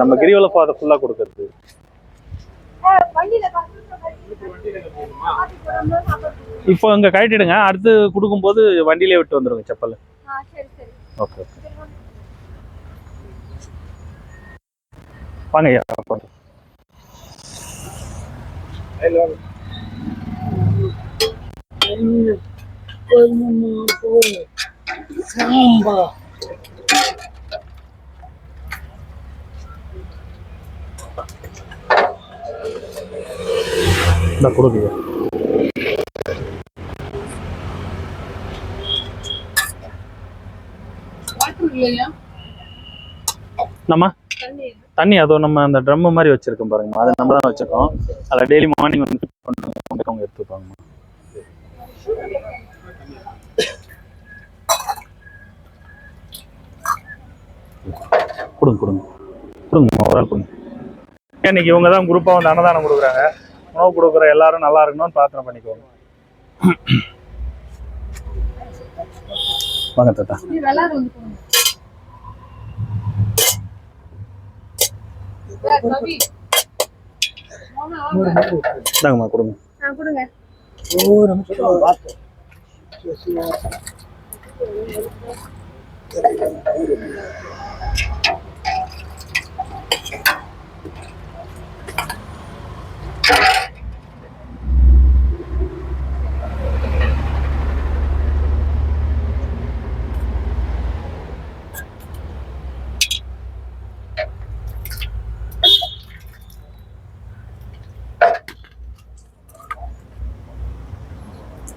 நம்ம கிரிவல பாதை ஃபுல்லா கொடுக்கறது. இப்போ இங்க கட்டிடுங்க, அடுத்து கொடுக்கும்போது வண்டியிலே விட்டு வந்துருங்க செப்பல். ஓகே வாங்க ஐயா. இந்த கொடுக்குங்க. நம்ம தண்ணி அதோ நம்ம அந்த ட்ரம் மாதிரி வச்சிருக்கோம் பாருங்கம்மா, அதை நம்ம தான் வச்சிருக்கோம். அதில் டெய்லி மார்னிங் வந்து அவங்க எடுத்துப்பாங்கம்மா. கொடுங்க கொடுங்க கொடுங்கம்மா, ஒரு ஆள் கொடுங்க. இன்னைக்கு இவங்க தான் குரூப்பாக வந்து அன்னதானம் கொடுக்குறாங்க. உணவு கொடுக்குற எல்லாரும் நல்லா இருக்கணும்னு பிரார்த்தனை பண்ணிக்கோங்க. வாங்க தாத்தா. இந்தாங்கம்மா கொடுங்க.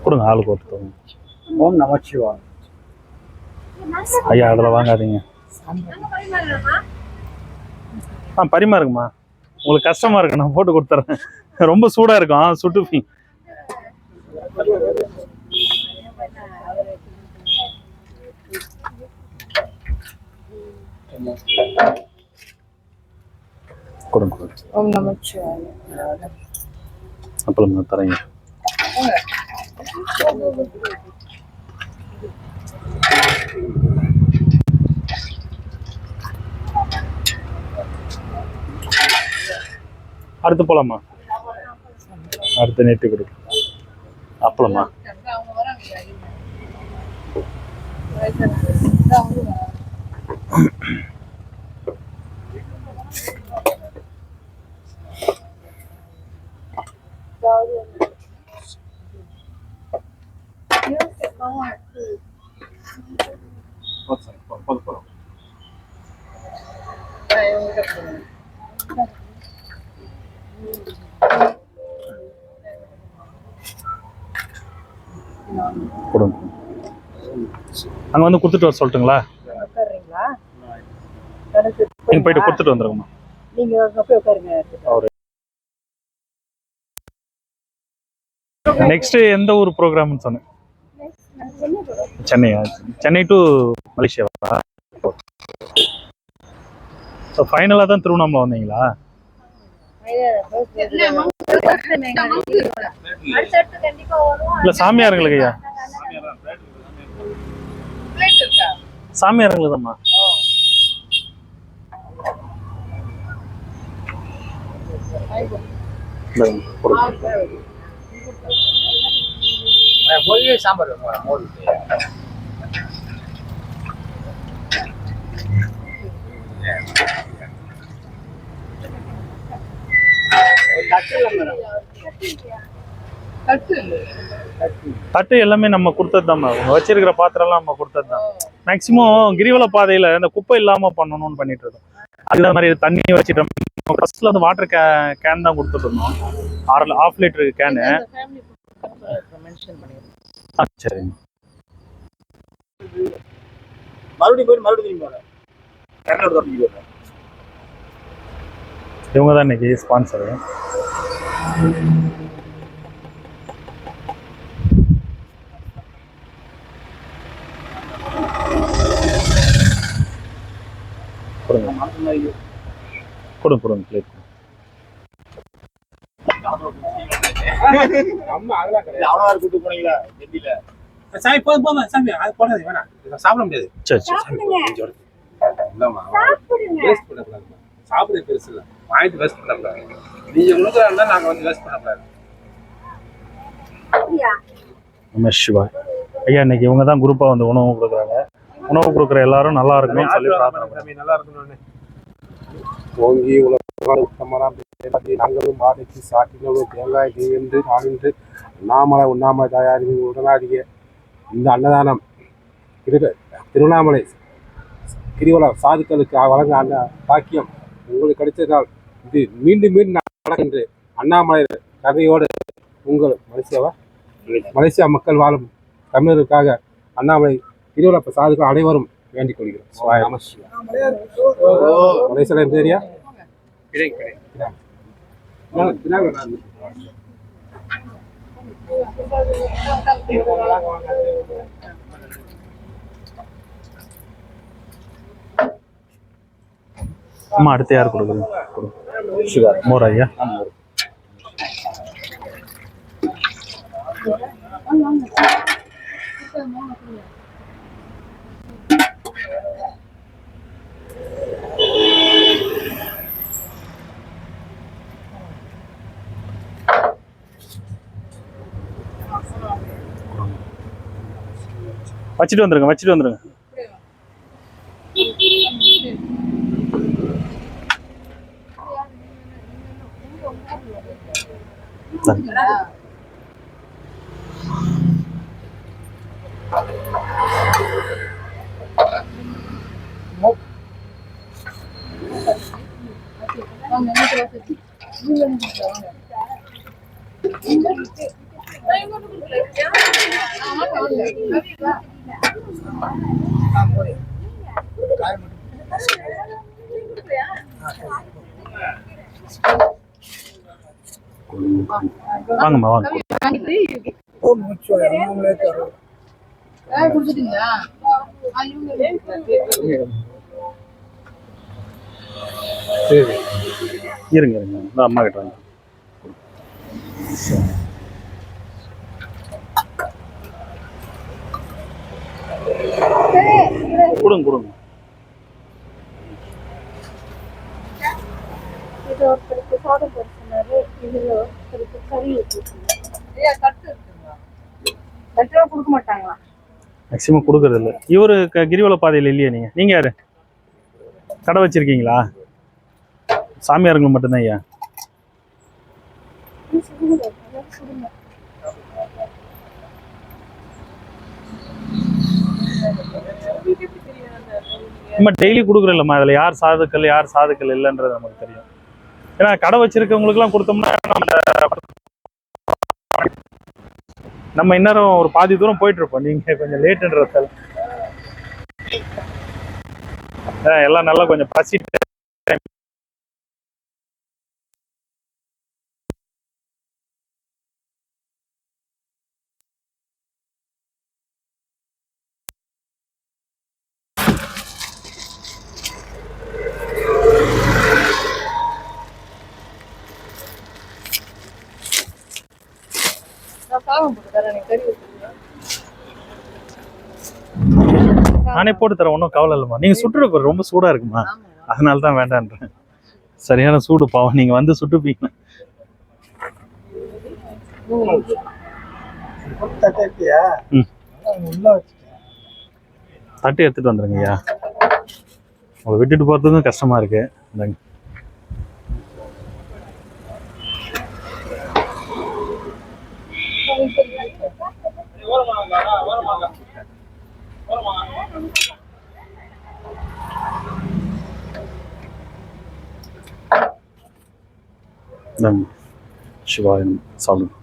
கொடுங்க, ஆளுக்கு ஒருத்தவங்க. ஓம் நமச்சிவாய. ஐயா அதில் வாங்காதீங்க. பரிமாறுங்கம்மா, உங்களுக்கு கஷ்டமா இருக்கு, நான் போட்டு கொடுத்துறேன். ரொம்ப சூடா இருக்கும், சுட்டுப்பீங்க. கொடுங்க. ஓம் நமச்சிவாய. அப்புறம் நான் தரேங்க. அடுத்து போலாமா? அடுத்து நேற்று கொடுக்கு அப்பளமா? கொடுங்க. அங்க வந்து கொடுத்துட்டு வர சொல்லட்டுங்களா? நீங்க போயிட்டு கொடுத்துட்டு வந்துருங்கம்மா. நெக்ஸ்ட் எந்த ஊர் ப்ரோக்ராம்னு சொன்னேன்? சென்னையா? சென்னை டு மலேசியாவா? ஸோ ஃபைனலாக தான் திருவண்ணாமலை வந்தீங்களா? இல்லை சாமியாருங்களுக்கு ஐயா, சாமியாருங்களுக்கு தான்மா. சாம்பார் தட்டு எல்லாமே நம்ம கொடுத்தது தான். வச்சிருக்கிற பாத்திரம்லாம் நம்ம கொடுத்தது தான். மேக்சிமம் கிரிவல பாதையில இந்த குப்பை இல்லாம பண்ணணும்னு பண்ணிட்டு இருக்கோம். அதுதான் மாதிரி தண்ணி வச்சுட்டோம். ஃபர்ஸ்ட்ல வந்து வாட்டர் கேன் தான் கொடுத்துட்டு இருந்தோம், 1/2 லிட்டர் கேனு. சரிங்க. இவங்க தான் இன்னைக்கு ஸ்பான்சரு. கொடுங்க கொடுங்க கொடுங்க பிளேட். சாமி போதும் போதும் சாமி அது போடாது வேணாம் சாப்பிட முடியாது. சரி சரி சாப்பிட பெருசு இல்லை வாங்கிட்டு வேஸ்ட் பண்ணக்கூடாது. நீங்க கொடுக்குறாங்க நாங்க வந்து வேஸ்ட் பண்ணக்கூடாது. நம சிவாய். ஐயா இன்னைக்கு இவங்க தான் குரூப்பாக வந்து உணவு கொடுக்குறாங்க. உணவு கொடுக்குற எல்லாரும் நல்லா இருக்கணும்னு சொல்லி பிரார்த்தனை. நல்லா இருக்கணும்னு ஓங்கி உலகம் நாங்களும் மாதைக்கு சாட்டினோம் தேங்காய் என்று நானின்று அண்ணாமலை உண்ணாமலை தயாரி உடனாடிய இந்த அன்னதானம் திருவண்ணாமலை கிரிவலம் சாதுக்களுக்கு வழங்க அந்த பாக்கியம் உங்களுக்கு கிடைத்ததால் இது மீண்டும் மீண்டும் நடக்கின்ற அண்ணாமலை கருணையோடு உங்கள் மலேசியா மக்கள் வாழும் தமிழருக்காக அண்ணாமலை கிரிவல சாதுக்கள் அனைவரும் வேண்டிக் கொள்கிறோம். மலேசியால இருந்து ஏரியா அம்மா அடுத்து யார் கொடுக்குறது? மோர் ஐயா. வச்சுட்டு வந்துருங்க. வாங்கம்மா வாங்க. இருங்க அம்மா கிட்ட வாங்க. கொடுங்க. மேக்சிமம் கொடுக்கறது இல்லை. இவரு கிரிவல பாதையில் இல்லையா? நீங்க யாரு கடை வச்சிருக்கீங்களா? சாமியாருங்க மட்டும்தான் ஐயா. நம்ம டெய்லி கொடுக்குறோம்மா. அதில் யார் சாதுக்கள் இல்லைன்றது நமக்கு தெரியும். ஏன்னா கடை வச்சிருக்கவங்களுக்குலாம் கொடுத்தோம்னா நம்ம இன்னும் ஒரு பாதி தூரம் போயிட்டு இருப்போம். நீங்க கொஞ்சம் லேட்டுன்றதால எல்லாம் நல்லா கொஞ்சம் பசிட்டு நானே போட்டு தரேன். ஒன்றும் கவலை இல்லைம்மா. நீங்க சுட்டுற ரொம்ப சூடா இருக்குமா, அதனால தான் வேண்டான்றேன். சரியான சூடு பாவம். நீங்க வந்து சுட்டுப்பீங்க. தட்டு எடுத்துட்டு வந்துருங்க ஐயா. உங்களை விட்டுட்டு போறதுக்கும் கஷ்டமா இருக்கு. சிவாயம் சாப்பிடுங்க.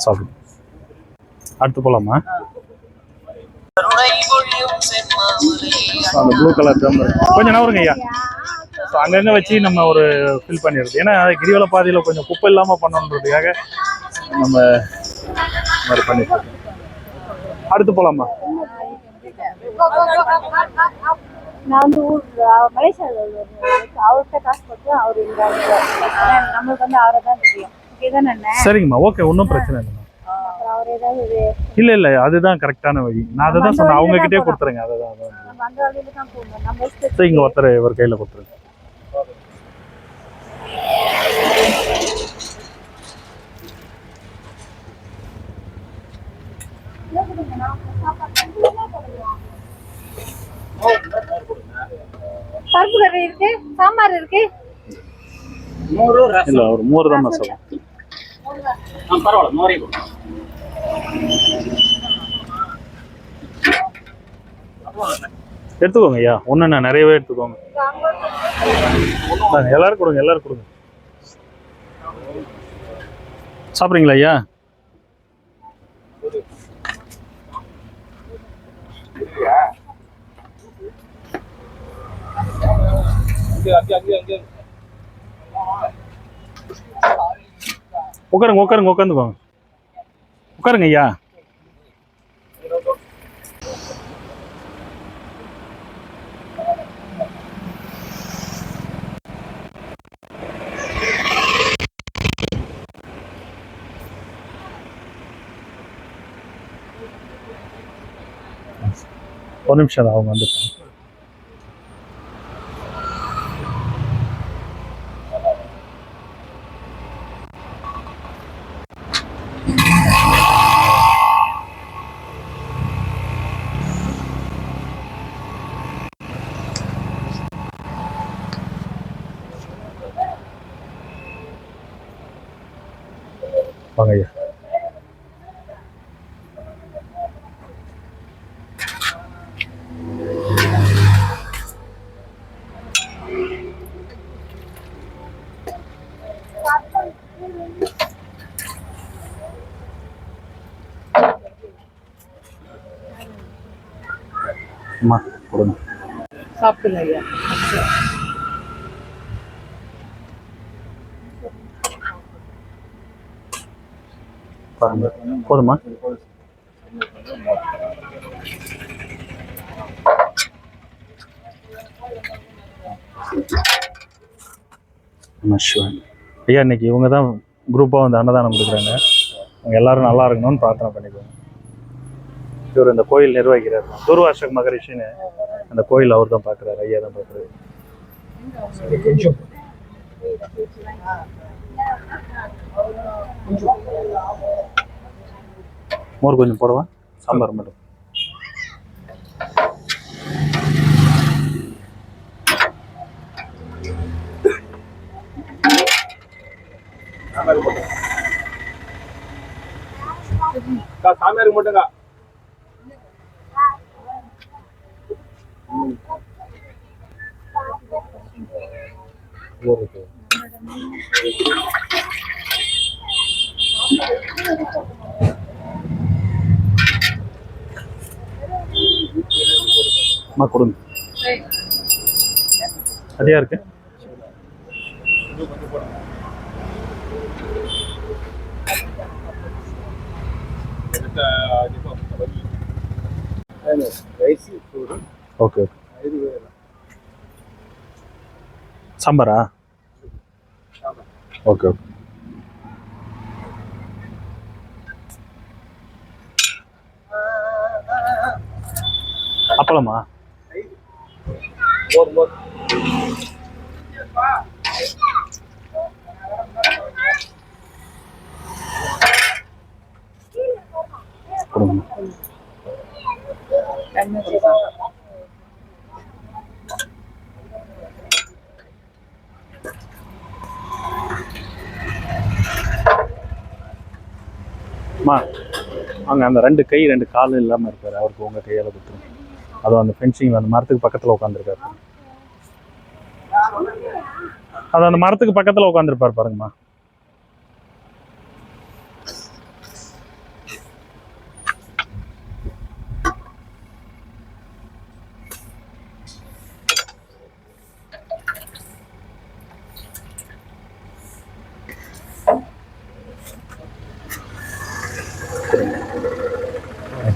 சாப்பிடு. அடுத்து போலாமா? அந்த ப்ளூ கலர் கொஞ்சம் நவருங்க ஐயா. ஸோ அங்கங்கே வச்சு நம்ம ஒரு ஃபில் பண்ணிடுறது. ஏன்னா கிரிவல பாதையில் கொஞ்சம் குப்பை இல்லாமல் பண்ணணுன்றதுக்காக நம்ம இந்த மாதிரி பண்ணிட்டு இருக்கோம். அடுத்து போகலாமா? நான் வந்து மலேசியாவில் அவர்கிட்ட காசு போட்டு அவர் நம்மளுக்கு வந்து அவரை தான் தெரியும். சரிங்கம்மா, ஓகே, ஒன்றும் பிரச்சனை இல்லைம்மா. அவர் ஏதாவது இல்லை அதுதான் கரெக்டான வழி. நான் அதை தான் சொன்னேன், அவங்க கிட்டே கொடுத்துருங்க. அதுதான் அந்த வழியில தான் போகணும். நம்ம சரி, இங்கே ஒருத்தர் ஒரு கையில் கொடுத்துருங்க. பருப்பு கறி இருக்கு, சாம்பார் இருக்கு. இல்லை ஒரு மோர் தான் மசாலா. பரவாயில்ல, மோரே எடுத்துக்கோங்க ஐயா, ஒன்று நிறையவே எடுத்துக்கோங்க. எல்லாரும் கொடுங்க, எல்லாரும் கொடுங்க. சாப்பிட்றீங்களா ஐயா? உட்காருங்க, உட்காருங்க ஐயா. ஒரு நிமிஷம் அவங்க வந்துட்டாங்க. வாங்க ஐயா. அம்மா கொடுங்க. சாப்பிடுங்க ஐயா. பாருங்க, போதுமா? ஐயா, இன்னைக்கு இவங்க தான் குரூப்பாக வந்து அன்னதானம் கொடுக்குறாங்க. அவங்க எல்லாரும் நல்லா இருக்கணும்னு பிரார்த்தனை பண்ணிக்குவாங்க. இவர் இந்த கோயில் நிர்வகிக்கிறார், துர்வாசக் மகரிஷின்னு. அந்த கோயில் அவர் தான் பார்க்குறாரு, ஐயா தான் பார்க்குறாரு. மோர் கொஞ்சம் போடுவா, சாம்பார் மட்டும். சாமியாருக்கு மட்டுங்க. அம்மா கொடுங்க. அதிகா இருக்கு. ஓகே, சாம்பாரா? ஓகே. அப்பளமா? கொடுங்க. அம்மா, அங்கே அந்த 2 கை 2 கால் இல்லாமல் இருக்காரு, அவருக்கு உங்கள் கையால் கொடுத்துருங்க. அதுவும் அந்த ஃபென்சிங் அந்த மரத்துக்கு பக்கத்தில் உட்காந்துருக்காரு. அது அந்த மரத்துக்கு பக்கத்தில் உட்காந்துருப்பார் பாருங்கம்மா.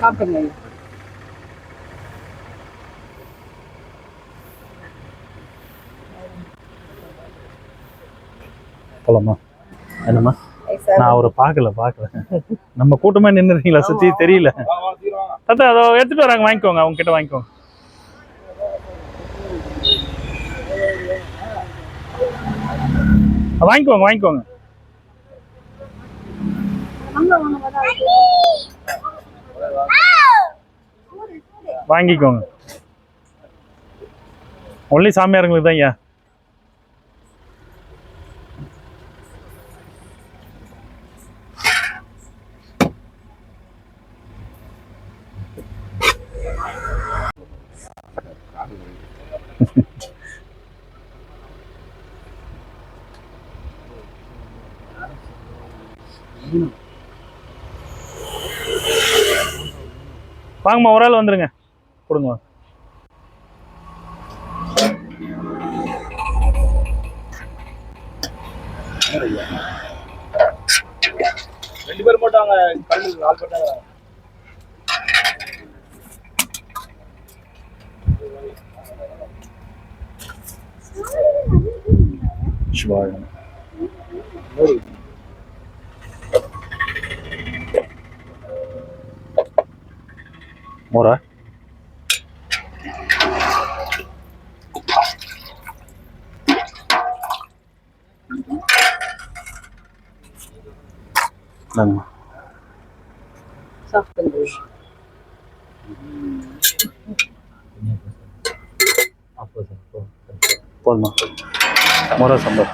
சாப்பிட்டுங்க. போலாமா? என்னம்மா? நான் அவரை பார்க்கல. நம்ம கூட்டமா நின்னுறீங்களா சுத்தி தெரியல. தாத்தா அதை எடுத்துட்டு வராங்க, வாங்கிக்கோங்க, அவங்க கிட்ட வாங்கிக்கோங்க. வாங்கிக்கோங்க. வாங்கிக்கோங்க. ஒன்லி சாமியாருங்களுக்கு தான் ஐயா. வாங்கம்மா, ஒரு ஆள் வந்துருங்க, கொடுங்க. ரெண்டு பேர் மட்டும் அங்க கல்லு 4 பேர் சிவாய மோரா. போதுமா? மோரா சாம்பார்.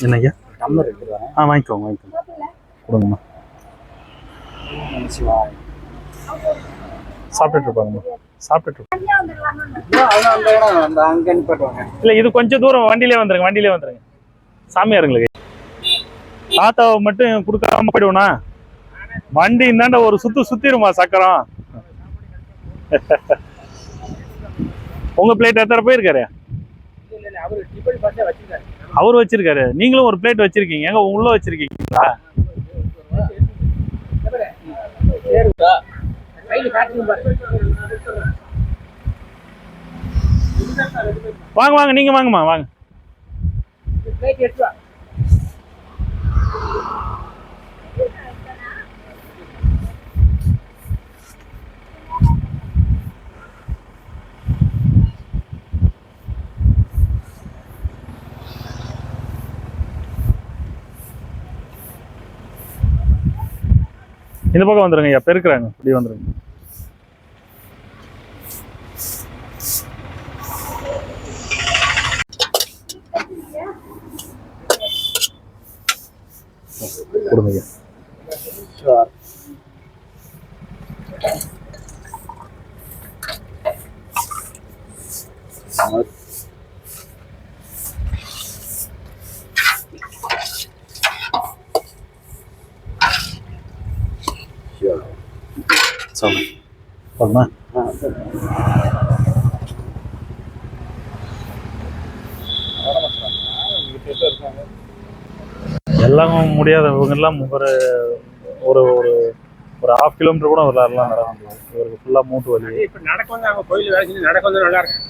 என்னய்யா? வாங்கிக்கோங்க, கொடுங்கம்மா. சாப்பிட்டுட்டு இருப்பாங்கம்மா. இல்ல, இது கொஞ்சம் தூரம் வண்டியிலே வந்துருங்க. சாமியாருங்களுக்கு தாத்தாவை மட்டும் கொடுக்காம போயிடுவோனா? வண்டி இந்தாண்ட ஒரு சுத்திருமா சக்கரம். உங்க பிளேட் எத்தனை போயிருக்காரு? அவரு வச்சிருக்காரு. நீங்களும் ஒரு பிளேட் வச்சிருக்கீங்க. எங்க உள்ள வச்சிருக்கீங்களா? வாங்க, நீங்க வாங்கம்மா, வாங்க. இந்த பக்கம் வந்துருங்க ஐயா, பெருக்குறாங்க, இப்படி வந்துருங்க. கொடுங்க ஐயா. போதுமா? எல்லாம் முடியாதவங்க எல்லாம் ஒரு ஒரு ஒரு 1/2 கிலோமீட்டர் கூட வரலாம் நடக்கும். இவருக்கு ஃபுல்லா மூட்டு வலி. இப்ப நடக்க வந்து அவங்க கோயில் வேலை செஞ்சு நடக்க வந்து நல்லா இருக்கு.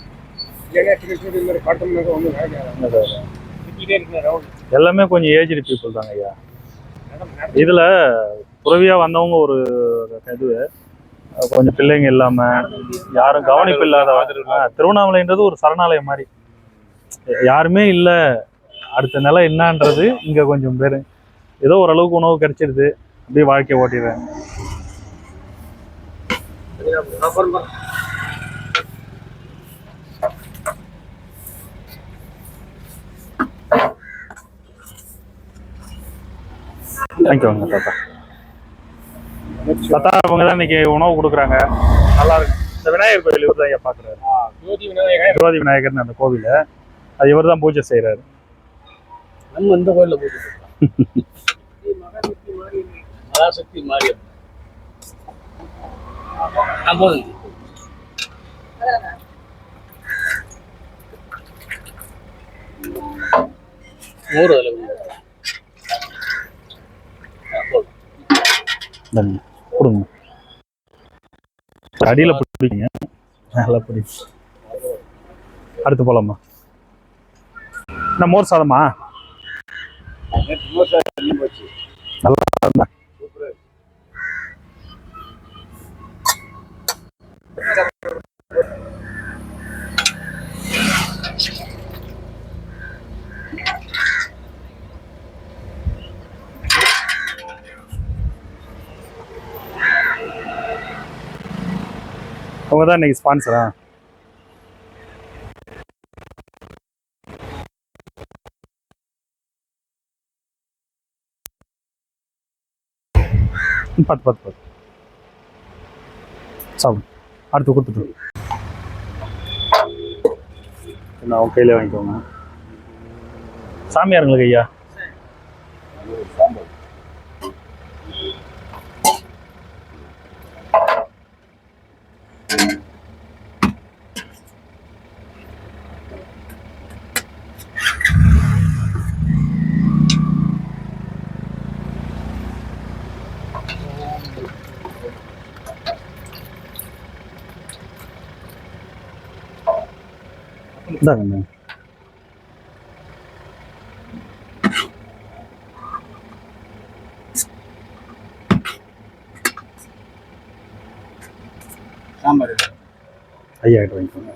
எல்லாமே கொஞ்சம் ஏஜ்டு பீப்புள் தாங்க ஐயா. இதுல துறவியா வந்தவங்க ஒரு இது, கொஞ்சம் பிள்ளைங்க இல்லாம யாரும் கவனிப்பு இல்லாத. திருவண்ணாமலைன்றது ஒரு சரணாலயம் மாதிரி. யாருமே இல்ல, அடுத்த நிலை என்னன்றது இங்க கொஞ்சம் பேரு ஏதோ ஓரளவுக்கு உணவு கிடைச்சிருது, அப்படியே வாழ்க்கையை ஓட்டிடுறேன். வாங்கிக்கோங்க தாத்தா. தாத்தா அவங்க தான் இன்னைக்கு உணவு கொடுக்குறாங்க, நல்லா இருக்கு. இந்த விநாயகர் கோயில் இவர் தான் ஐயா பாக்குறாரு. ஜோதி விநாயகர் ஜோதி விநாயகர்னு அந்த கோவில், அது இவர் தான் பூஜை செய்கிறாரு. நம்ம இந்த கோயிலில் பூஜை மகாசக்தி மாரியம் போதும். ஊர் அதில் கொடுங்க, அடியில் பிடிப்பீங்க, நல்லா பிடிக்கும். அடுத்து போலாமா? என்ன மோர் சாதமா? நல்லா இருந்தா அவங்க தான் இன்னைக்கு ஸ்பான்சரா? பத்து சாப்பிடு. அடுத்து கொடுத்துட்டு நான் அவங்க கையிலே வாங்கிக்கோங்க. சாமியாருங்களுக்கு ஐயா இந்தாங்க. சாம்பார் ஐயா கிட்ட வாங்கிக்கோங்க.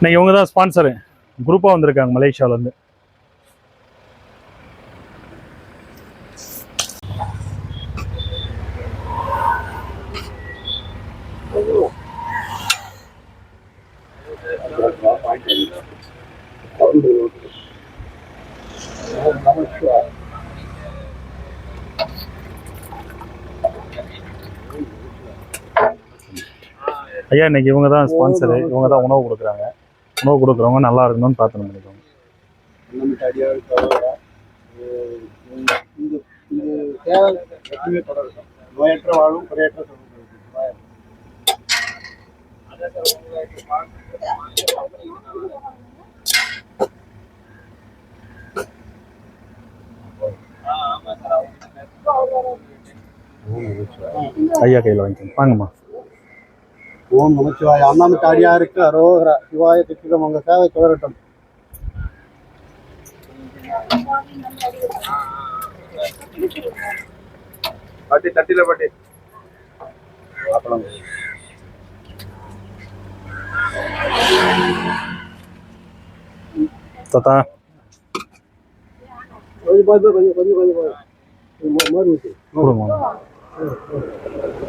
இன்னைக்கு இவங்க தான் ஸ்பான்சரு, குரூப்பாக வந்திருக்காங்க மலேசியாவிலேருந்து. ஐயா இன்னைக்கு இவங்க தான் ஸ்பான்சரு, இவங்க தான் உணவு கொடுக்குறாங்க. உணவு கொடுக்குறவங்க நல்லா இருக்கணும்னு பிரார்த்தனை பண்ணிக்கோங்க. நோயற்ற வாழும் குறையற்ற ஐயா கையில் வாங்கிக்கோங்க. வாங்கம்மா. ஓம் நமச்சிவாய. அண்ணாமத்து அடியாருக்கு அரோகரா. சிவாய திட்டம் உங்க சேவை தொடரட்டும். பாட்டி தட்டில பாட்டி அப்பளம் தாத்தா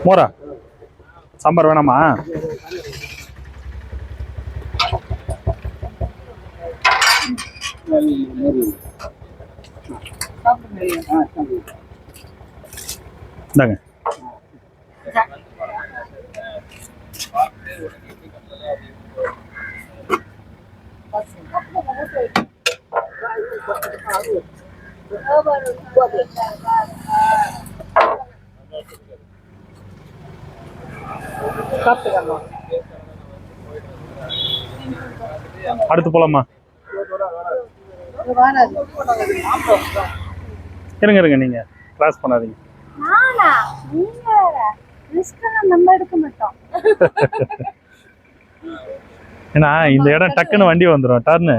மோரா சாம்பார் வேணாமா? இந்தாங்க. அடுத்து போலாமா? இருங்க இருங்க, நீங்க கிராஸ் பண்ணாதீங்க. நம்ம எடுக்க மாட்டோம். ஏன்னா இந்த இடம் டக்குன்னு வண்டி வந்துடும் டர்னு.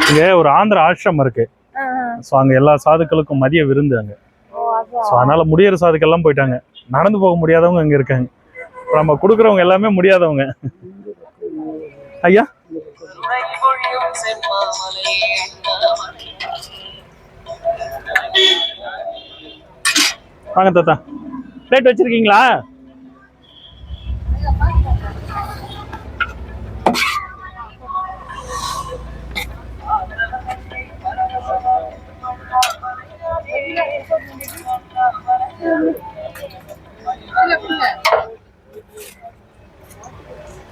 இங்க ஒரு ஆந்திர ஆசிரமம் இருக்கு. ஸோ அங்க எல்லா சாதுக்களுக்கும் மதிய விருந்து அங்க. ஸோ அதனால முடியிற சாதுக்கெல்லாம் போயிட்டாங்க. நடந்து போக முடியாதவங்க அங்க இருக்காங்க. நம்ம கொடுக்குறவங்க எல்லாமே முடியாதவங்க. ஐயா வாங்க தாத்தா, பிளேட் வச்சிருக்கீங்களா?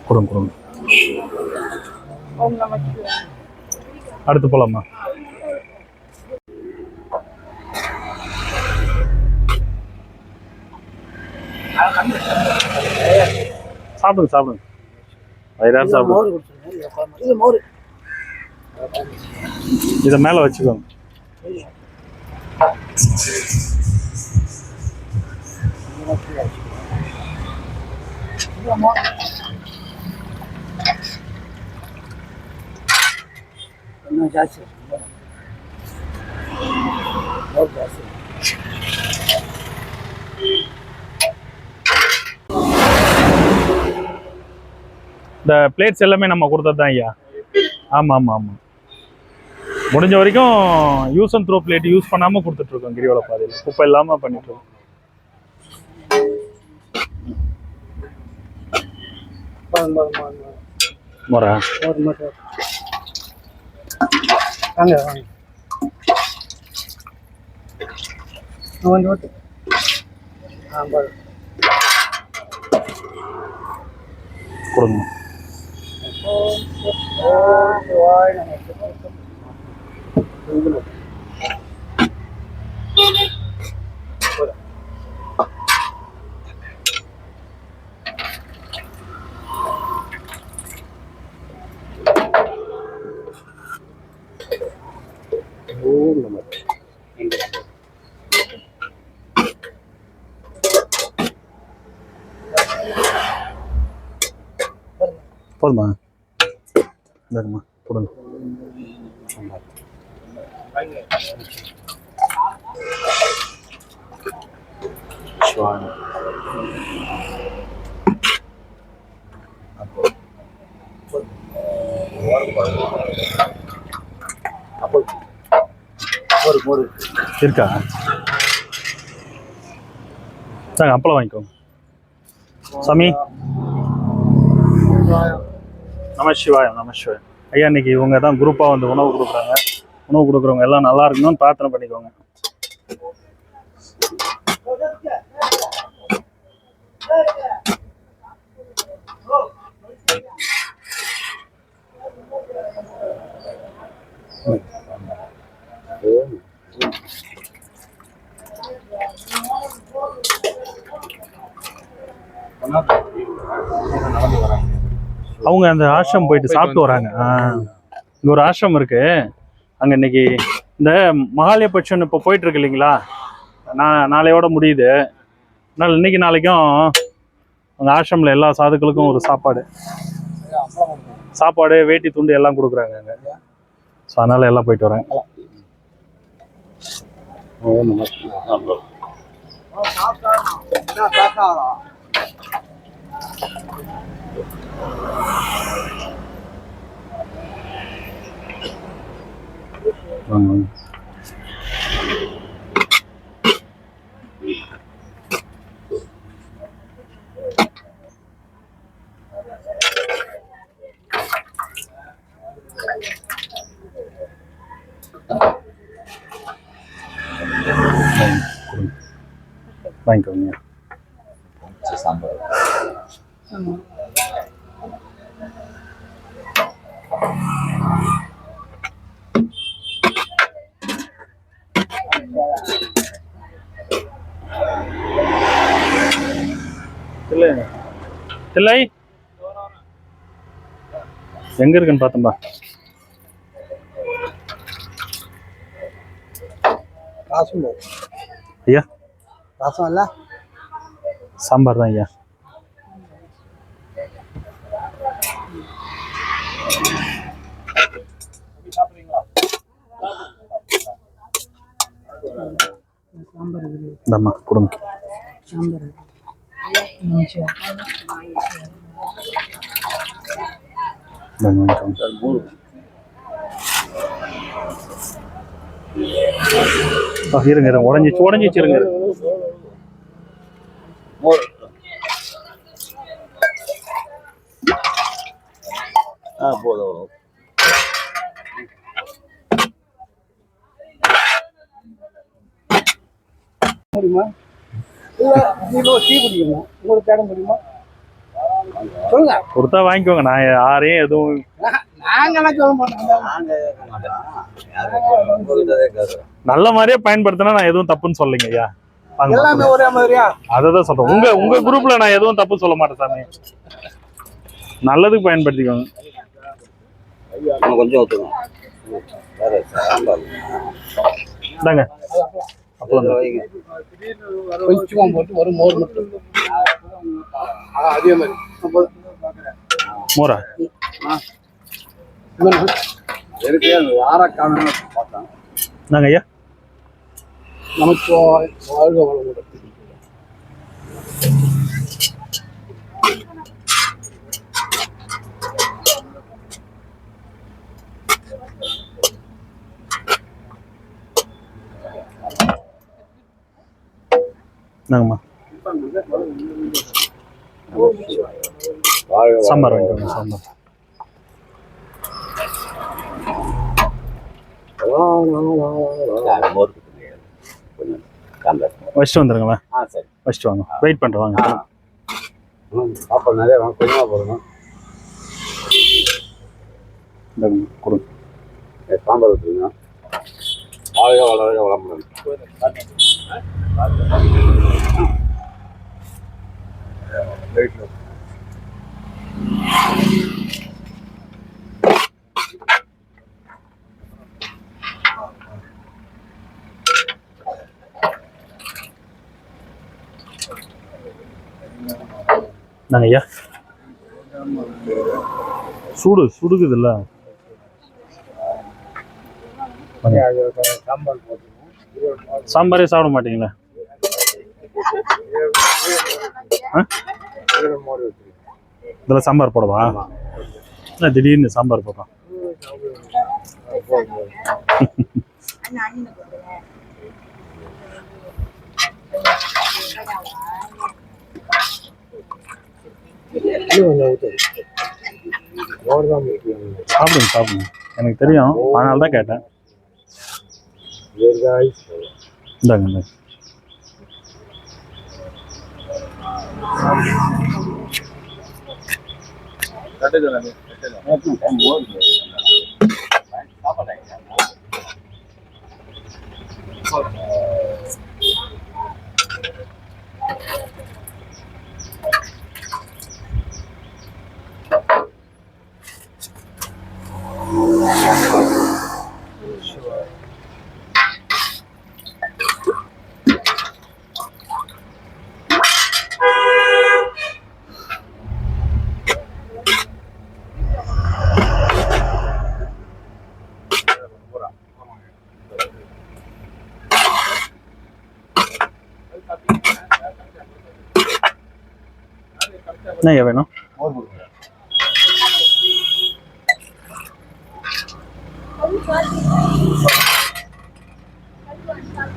கொடுங்க கொடுங்க. அடுத்து போலாமா? சாப்பிடுங்க சாப்பிடுங்க, வயிறார சாப்பிடுங்க. இதை மேல வச்சுக்கோங்க. இந்த பிளேட்ஸ் எல்லாமே நம்ம கொடுத்தது தான் ஐயா. ஆமாம் ஆமாம் ஆமாம், முடிஞ்ச வரைக்கும் use and throw blade use பண்ணாமல் கொடுத்துட்ருக்கோம். கிரிவல பாதையில் குப்பை இல்லாமல் பண்ணிட்டுருக்கோம். மொரா கொடுங்க. போதுமா? இந்தாங்கம்மா கொடுங்க. இருக்கா? சாங்க அப்பளம் வாங்கிக்கோங்க. சாமி நம சிவாயம் நம சிவாயம். ஐயா இன்னைக்கு இவங்க தான் குரூப்பாக வந்து உணவு கொடுக்குறாங்க. உணவு கொடுக்குறவங்க எல்லாம் நல்லா இருக்கணும்னு பிரார்த்தனை பண்ணிக்கோங்க. அவங்க அந்த ஆசிரமம் போயிட்டு சாப்பிட்டு வராங்க. இங்க ஒரு ஆசிரமம் இருக்கு அங்க. இன்னைக்கு இந்த மகாலயபட்சம் இப்போ போயிட்டு இருக்கு இல்லைங்களா, நாளையோட முடியுது. அதனால இன்னைக்கு நாளைக்கும் அந்த ஆசிரமில் எல்லா சாதுக்களுக்கும் ஒரு சாப்பாடு வேட்டி துண்டு எல்லாம் கொடுக்குறாங்க அங்க. ஸோ அதனால எல்லாம் போயிட்டு வரேன். வாங்கிக்கோங்க. சாம்பார் தில்லை எங்க இருக்குன்னு பார்த்தோம்பா. ஐயா ரசம் இல்ல, சாம்பார் தான் ஐயா. இந்தம்மா கொடுங்க. இருங்க இருங்க, உடஞ்சிச்சு இருங்க. போதும். முடியுமா இல்ல நீங்க டீ குடிக்கணும், உங்களுக்கு தேட முடியுமா சொல்லுங்க. கொடுத்தா வாங்கிக்கோங்க, நான் யாரையும் எதுவும் நாங்கெல்லாம் சொல்ல மாட்டோம். நல்ல மாதிரியே பயன்படுத்தினா நான் எதுவும் தப்புன்னு சொல்லுங்க ஐயா. எல்லாமே ஒரே மாதிரியா? அததான் சொல்றேன். உங்க குரூப்ல நான் எதுவும் தப்பு சொல்ல மாட்டேன் சாமி. நல்லதுக்கு பயன்படுத்திக்கோங்க. கொஞ்சம் ஊத்துங்க. இந்தாங்க அப்பளம் கொஞ்சம் போட்டு ஒரு மோர் மட்டும். அதே மாதிரி மோரா இருக்கு. ஆரக்கான பார்த்தேன். இந்தாங்க ஐயா. நமக்கு வாழ்க வளமுடன். இந்தாங்கம்மா சாம்பார் வாங்கிக்கோங்க. சாம்பார் வச்சுட்டு வந்துருங்களேன். வச்சுட்டு வாங்க, வெயிட் பண்ணுறேன் வாங்க. சாப்பாடு நிறைய வாங்க, கொஞ்சமாக போடணும். கொடுங்க. சாம்பார் வச்சுருங்க. வாழ்க வளர்க வளமுடன். நாங்க ஐயா சுடுக்குதுல்ல. சாம்பாரே சாப்பிட மாட்டீங்களா? இதில் சாம்பார் போடவா? என்ன திடீர்னு சாம்பார் போடுறான்? சாப்பிடுங்க சாப்பிடுங்க, எனக்கு தெரியும், அதனால தான் கேட்டேன். இந்தாங்க என்ன வேணும்?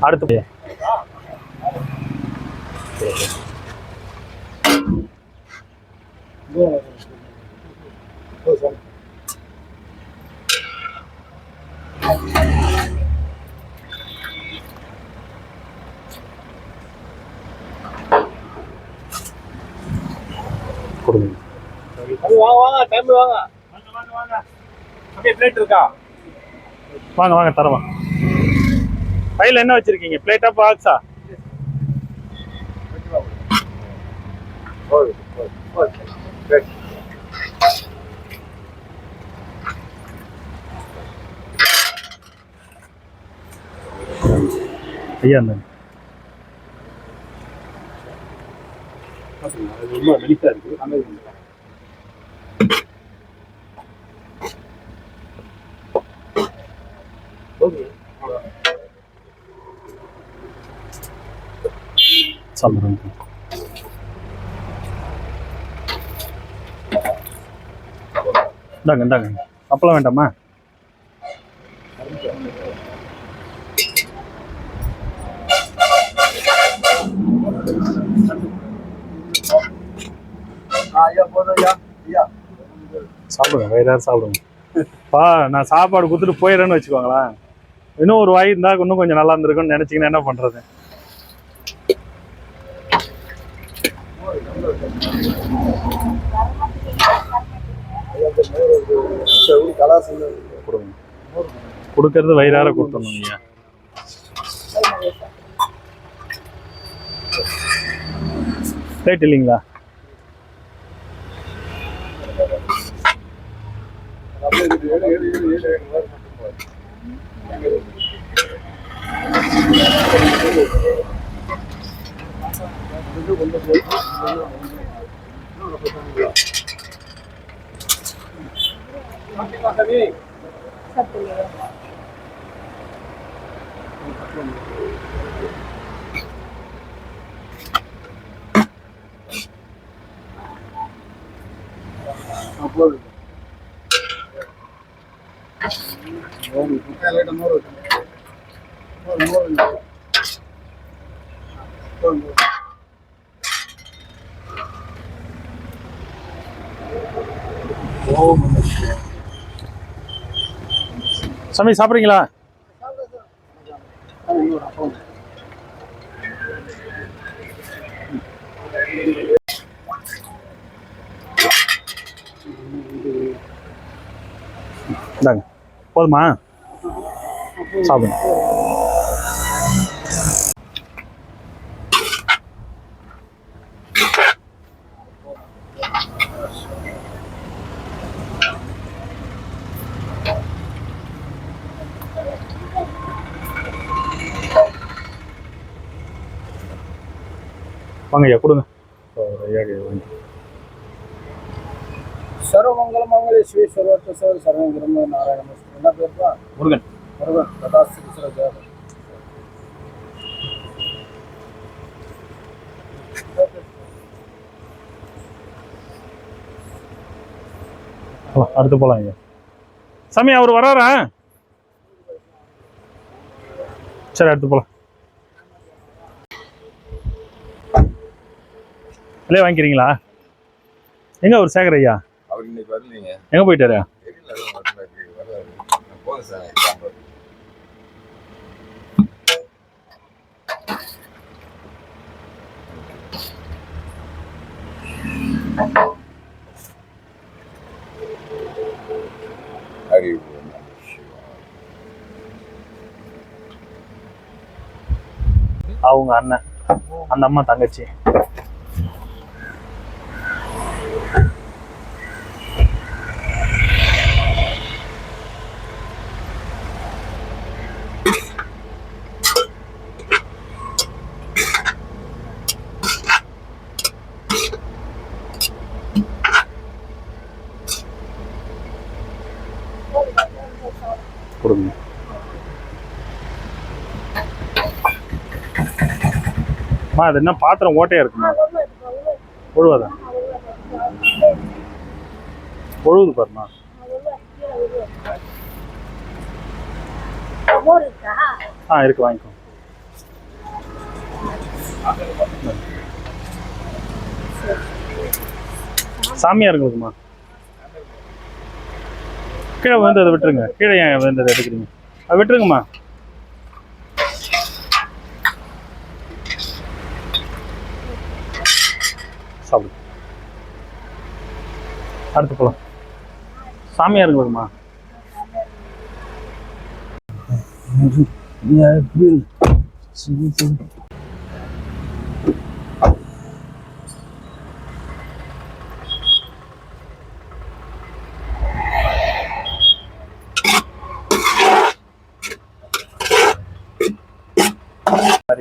அடுத்து கொடுங்க. வாங்க வாங்க தரவா. கையில் என்ன வச்சிருக்கீங்க? பிளேட்டா பாக்ஸா? ஐயா அந்த ரொம்ப மெலிசா இருக்கு. சாப்பிடுறேன். இந்தாங்க இந்தாங்க. அப்பளம் வேண்டாமா? சாப்பிடுங்க, வயிறார சாப்பிடுங்க. நான் சாப்பாடு கொடுத்துட்டு போயிடுறேன்னு வச்சுக்கோங்களேன், இன்னும் ஒரு வாய் இருந்தா இன்னும் கொஞ்சம் நல்லா இருந்திருக்கும்னு நினைச்சீங்கன்னா என்ன பண்றது? கொடுக்கறது வயிறார கொடுத்துடணும். பிளேட் இல்லைங்களா? சாமி சாப்பிட்றீங்களா? இந்தாங்க, போதுமா? சாப்பிடுங்க. வாங்க ஐயா, கொடுங்க. சர்வமங்கல மங்கள ஸ்ரீ சர்வத்த சர்வம் பிரம்ம நாராயண. என்ன பேருப்பா? முருகன். முருகன். கதாஸ்திர ஜெயம். அடுத்து போலாம் ஐயா. சாமி அவர் வராரா? சரி, அடுத்து போலாம். இல்லையே வாங்கிக்கிறீங்களா? எங்க அவர் சேகர் ஐயா? அவர் இன்னைக்கு வரலீங்க. எங்க போயிட்டாரு? போதும் சார். அவங்க அண்ணன், அந்த அம்மா தங்கச்சி. கொடுங்க. அது என்ன பாத்திரம் ஓட்டையா இருக்குமா? ஒழுவாதா? ஒழுகுது பாருமா. இருக்கு, வாங்கிக்கோ. சாமியாருங்களுக்குமா? கீழே விழுந்ததை விட்டுருங்க. கீழே ஏன் விழுந்ததை எடுக்கிறீங்க? அதை விட்டுருங்கம்மா. சாப்பிடு. அடுத்து போலாம். சாமியாருங்களுக்குமா?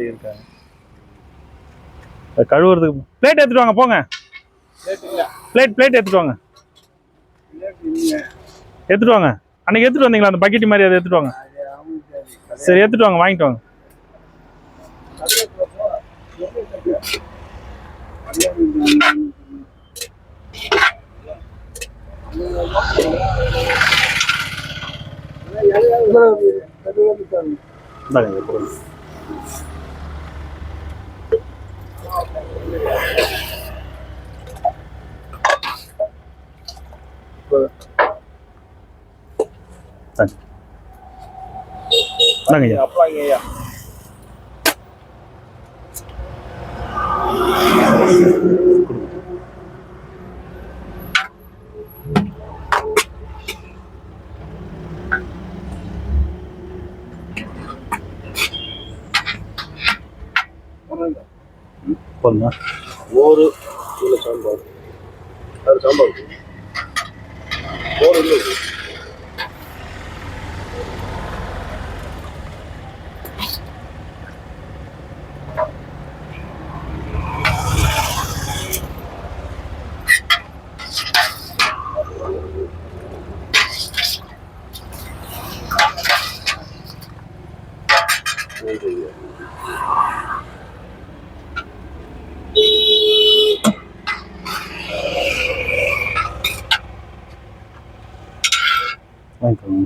இருக்காங்க. கழுவுறதுக்கு பிளேட் எடுத்துட்டு வாங்க. போங்க, பிளேட் எடுத்துட்டு வாங்க. எடுத்துட்டு வாங்க. அன்னைக்கு எடுத்துட்டு வந்தீங்களா அந்த பக்கெட் மாதிரி? அதை எடுத்துட்டு வாங்க. சரி, எடுத்துட்டு வாங்க, வாங்கிட்டு வாங்க. இந்தாங்க இதை கொடுங்க. இந்தாங்க. இந்தாங்க ஐயா. அப்பாங்கய்யா போதுமா? மோர் இல்லை சாம்பார், அது சாம்பார் மோர் இல்லை. வாங்கிக்கோங்க.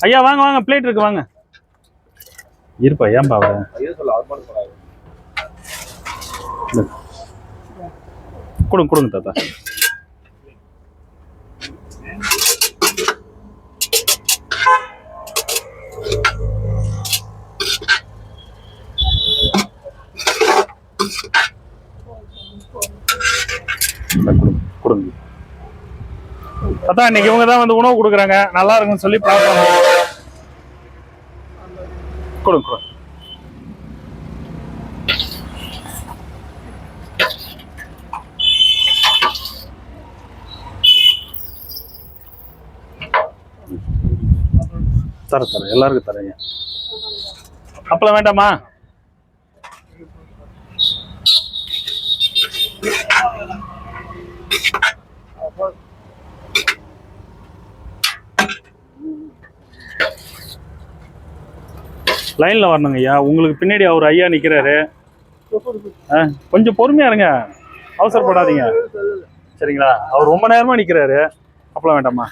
ஐயா வாங்க வாங்க, பிளேட் இருக்கு வாங்க. இருப்பா, ஏன்பா அவரை கொடுங்க கொடுங்க தாத்தா. கொடுங்க தாத்தா. இன்னைக்கு இவங்க தான் வந்து உணவு கொடுக்குறாங்க, நல்லா இருக்குன்னு சொல்லி பார்ப்பாங்க. கொடுங்க கொடுங்க. தரேன் எல்லாருக்கும் தரேங்க. அப்பளம் வேண்டாமா? லைன்ல வரணுங்க ஐயா. உங்களுக்கு பின்னாடி அவர் ஐயா நிக்கிறாரு. கொஞ்சம் பொறுமையா இருங்க, அவசரப்படாதீங்க சரிங்களா? அவர் ரொம்ப நேரமா நிக்கிறாரு. அப்பளம் வேண்டாமா?